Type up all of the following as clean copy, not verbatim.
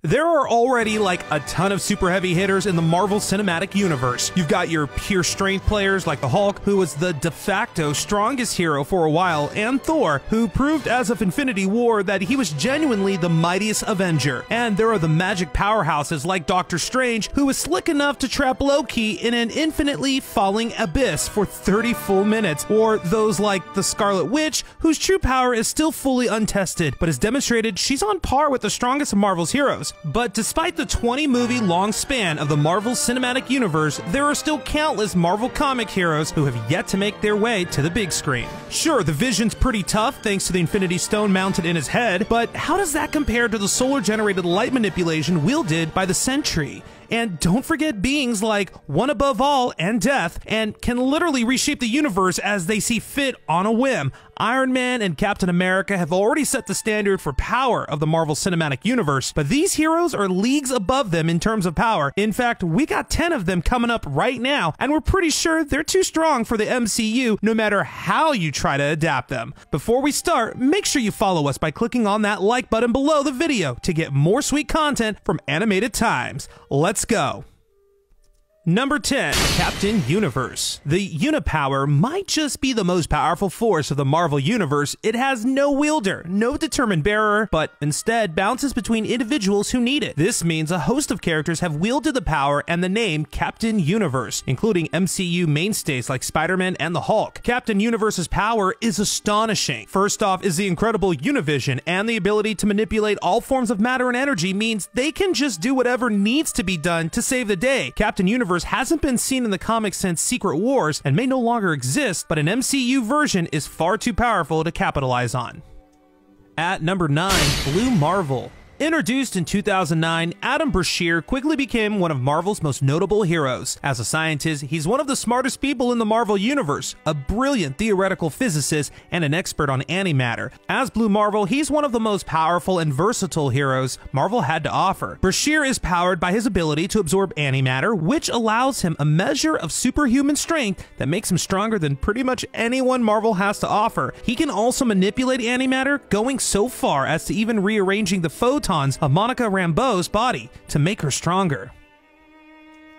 There are already like a ton of super heavy hitters in the Marvel Cinematic Universe. You've got your pure strength players like the Hulk, who was the de facto strongest hero for a while, and Thor, who proved as of Infinity War that he was genuinely the mightiest Avenger. And there are the magic powerhouses like Doctor Strange, who was slick enough to trap Loki in an infinitely falling abyss for 30 full minutes, or those like the Scarlet Witch, whose true power is still fully untested, but has demonstrated she's on par with the strongest of Marvel's heroes. But despite the 20-movie long span of the Marvel Cinematic Universe, there are still countless Marvel comic heroes who have yet to make their way to the big screen. Sure, the Vision's pretty tough thanks to the Infinity Stone mounted in his head, but how does that compare to the solar-generated light manipulation wielded by the Sentry? And don't forget beings like One Above All and Death, and can literally reshape the universe as they see fit on a whim. Iron Man and Captain America have already set the standard for power of the Marvel Cinematic Universe, but these heroes are leagues above them in terms of power. In fact, we got 10 of them coming up right now, and we're pretty sure they're too strong for the MCU no matter how you try to adapt them. Before we start, make sure you follow us by clicking on that like button below the video to get more sweet content from Animated Times. Let's go. Number 10, Captain Universe. The Unipower might just be the most powerful force of the Marvel Universe. It has no wielder, no determined bearer, but instead bounces between individuals who need it. This means a host of characters have wielded the power and the name Captain Universe, including MCU mainstays like Spider-Man and the Hulk. Captain Universe's power is astonishing. First off is the incredible Univision, and the ability to manipulate all forms of matter and energy means they can just do whatever needs to be done to save the day. Captain Universe hasn't been seen in the comics since Secret Wars and may no longer exist, but an MCU version is far too powerful to capitalize on. At number 9, Blue Marvel. Introduced in 2009, Adam Brashear quickly became one of Marvel's most notable heroes. As a scientist, he's one of the smartest people in the Marvel Universe, a brilliant theoretical physicist and an expert on antimatter. As Blue Marvel, he's one of the most powerful and versatile heroes Marvel had to offer. Brashear is powered by his ability to absorb antimatter, which allows him a measure of superhuman strength that makes him stronger than pretty much anyone Marvel has to offer. He can also manipulate antimatter, going so far as to even rearranging the photons of Monica Rambeau's body to make her stronger.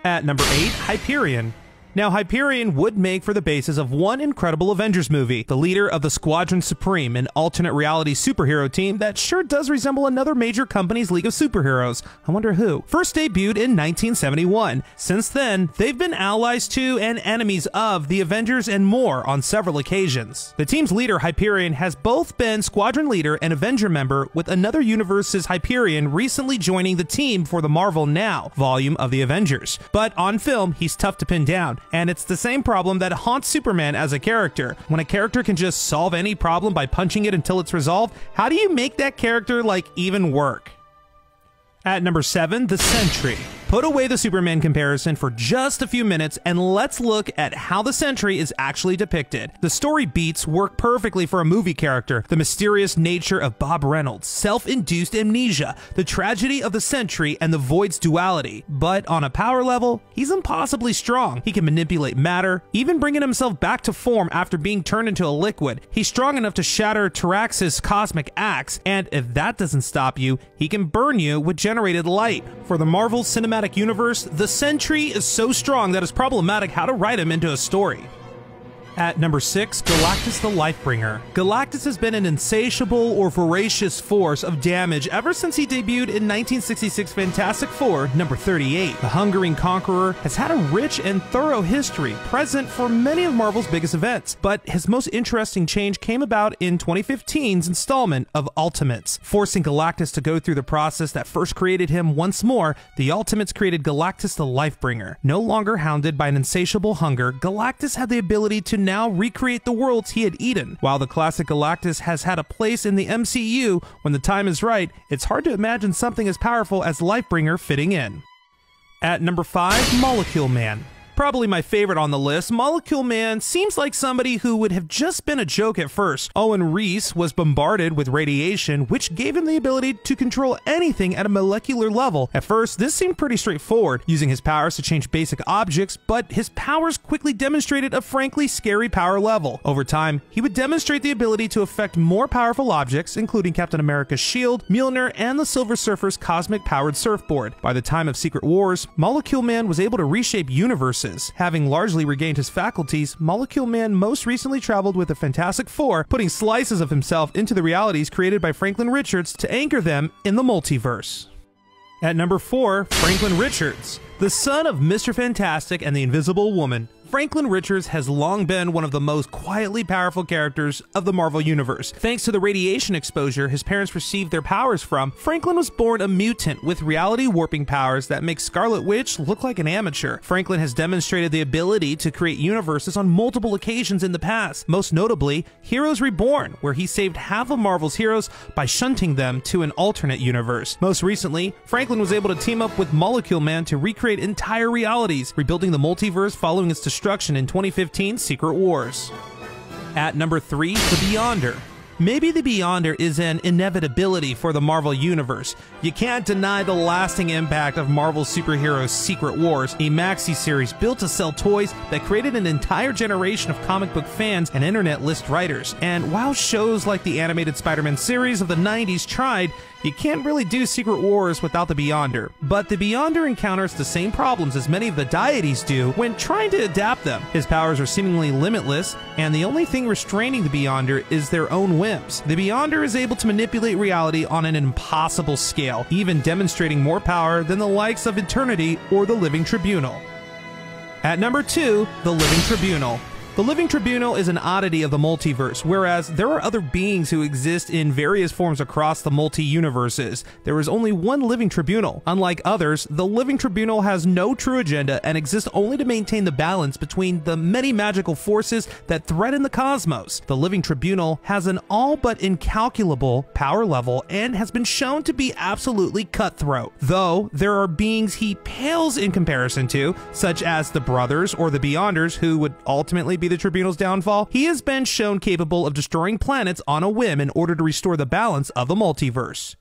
At number 8, Hyperion. Now, Hyperion would make for the basis of one incredible Avengers movie, the leader of the Squadron Supreme, an alternate reality superhero team that sure does resemble another major company's League of Superheroes. I wonder who. First debuted in 1971. Since then, they've been allies to and enemies of the Avengers and more on several occasions. The team's leader, Hyperion, has both been Squadron leader and Avenger member, with another universe's Hyperion recently joining the team for the Marvel Now volume of the Avengers. But on film, he's tough to pin down. And it's the same problem that haunts Superman as a character. When a character can just solve any problem by punching it until it's resolved, how do you make that character, like, even work? At number 7, the Sentry. Put away the Superman comparison for just a few minutes and let's look at how the Sentry is actually depicted. The story beats work perfectly for a movie character. The mysterious nature of Bob Reynolds, self-induced amnesia, the tragedy of the Sentry, and the Void's duality. But on a power level, he's impossibly strong. He can manipulate matter, even bringing himself back to form after being turned into a liquid. He's strong enough to shatter Tarax's cosmic axe, and if that doesn't stop you, he can burn you with generated light. For the Marvel Cinematic Universe, the Sentry is so strong that it's problematic how to write him into a story. At number 6, Galactus the Lifebringer. Galactus has been an insatiable or voracious force of damage ever since he debuted in 1966 Fantastic Four, number 38. The hungering conqueror has had a rich and thorough history, present for many of Marvel's biggest events, but his most interesting change came about in 2015's installment of Ultimates. Forcing Galactus to go through the process that first created him once more, the Ultimates created Galactus the Lifebringer. No longer hounded by an insatiable hunger, Galactus had the ability to now recreate the worlds he had eaten. While the classic Galactus has had a place in the MCU, when the time is right, it's hard to imagine something as powerful as Lifebringer fitting in. At number 5, Molecule Man. Probably my favorite on the list, Molecule Man seems like somebody who would have just been a joke at first. Owen Reese was bombarded with radiation, which gave him the ability to control anything at a molecular level. At first, this seemed pretty straightforward, using his powers to change basic objects, but his powers quickly demonstrated a frankly scary power level. Over time, he would demonstrate the ability to affect more powerful objects, including Captain America's shield, Mjolnir, and the Silver Surfer's cosmic-powered surfboard. By the time of Secret Wars, Molecule Man was able to reshape universes. Having largely regained his faculties, Molecule Man most recently traveled with the Fantastic Four, putting slices of himself into the realities created by Franklin Richards to anchor them in the multiverse. At number 4, Franklin Richards. The son of Mr. Fantastic and the Invisible Woman, Franklin Richards has long been one of the most quietly powerful characters of the Marvel Universe. Thanks to the radiation exposure his parents received their powers from, Franklin was born a mutant with reality warping powers that make Scarlet Witch look like an amateur. Franklin has demonstrated the ability to create universes on multiple occasions in the past, most notably Heroes Reborn, where he saved half of Marvel's heroes by shunting them to an alternate universe. Most recently, Franklin was able to team up with Molecule Man to recreate entire realities, rebuilding the multiverse following its destruction in 2015's Secret Wars. At number 3, The Beyonder. Maybe the Beyonder is an inevitability for the Marvel Universe. You can't deny the lasting impact of Marvel's superheroes' Secret Wars, a maxi series built to sell toys that created an entire generation of comic book fans and internet list writers. And while shows like the animated Spider-Man series of the 90s tried, you can't really do Secret Wars without the Beyonder. But the Beyonder encounters the same problems as many of the deities do when trying to adapt them. His powers are seemingly limitless, and the only thing restraining the Beyonder is their own whims. The Beyonder is able to manipulate reality on an impossible scale, even demonstrating more power than the likes of Eternity or the Living Tribunal. At number 2, the Living Tribunal. The Living Tribunal is an oddity of the multiverse, whereas there are other beings who exist in various forms across the multi-universes. There is only one Living Tribunal. Unlike others, the Living Tribunal has no true agenda and exists only to maintain the balance between the many magical forces that threaten the cosmos. The Living Tribunal has an all but incalculable power level and has been shown to be absolutely cutthroat. Though there are beings he pales in comparison to, such as the Brothers or the Beyonders, who would ultimately be the Tribunal's downfall, he has been shown capable of destroying planets on a whim in order to restore the balance of the multiverse.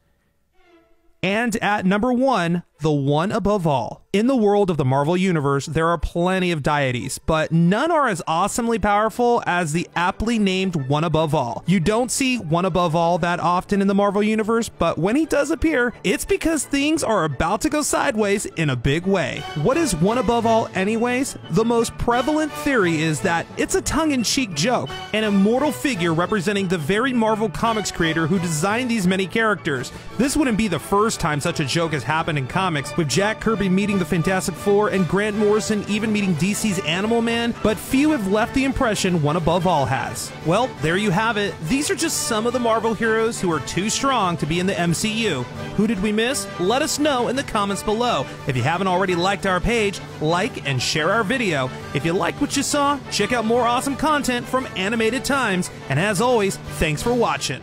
And at number 1, the one above all. In the world of the Marvel Universe, there are plenty of deities, but none are as awesomely powerful as the aptly named One Above All. You don't see One Above All that often in the Marvel Universe, but when he does appear, it's because things are about to go sideways in a big way. What is One Above All anyways? The most prevalent theory is that it's a tongue-in-cheek joke, an immortal figure representing the very Marvel Comics creator who designed these many characters. This wouldn't be the first time such a joke has happened in comics, with Jack Kirby meeting the Fantastic Four and Grant Morrison even meeting DC's Animal Man, but few have left the impression One Above All has. Well, there you have it. These are just some of the Marvel heroes who are too strong to be in the MCU. Who did we miss? Let us know in the comments below. If you haven't already liked our page, like and share our video. If you liked what you saw, check out more awesome content from Animated Times, and as always, thanks for watching.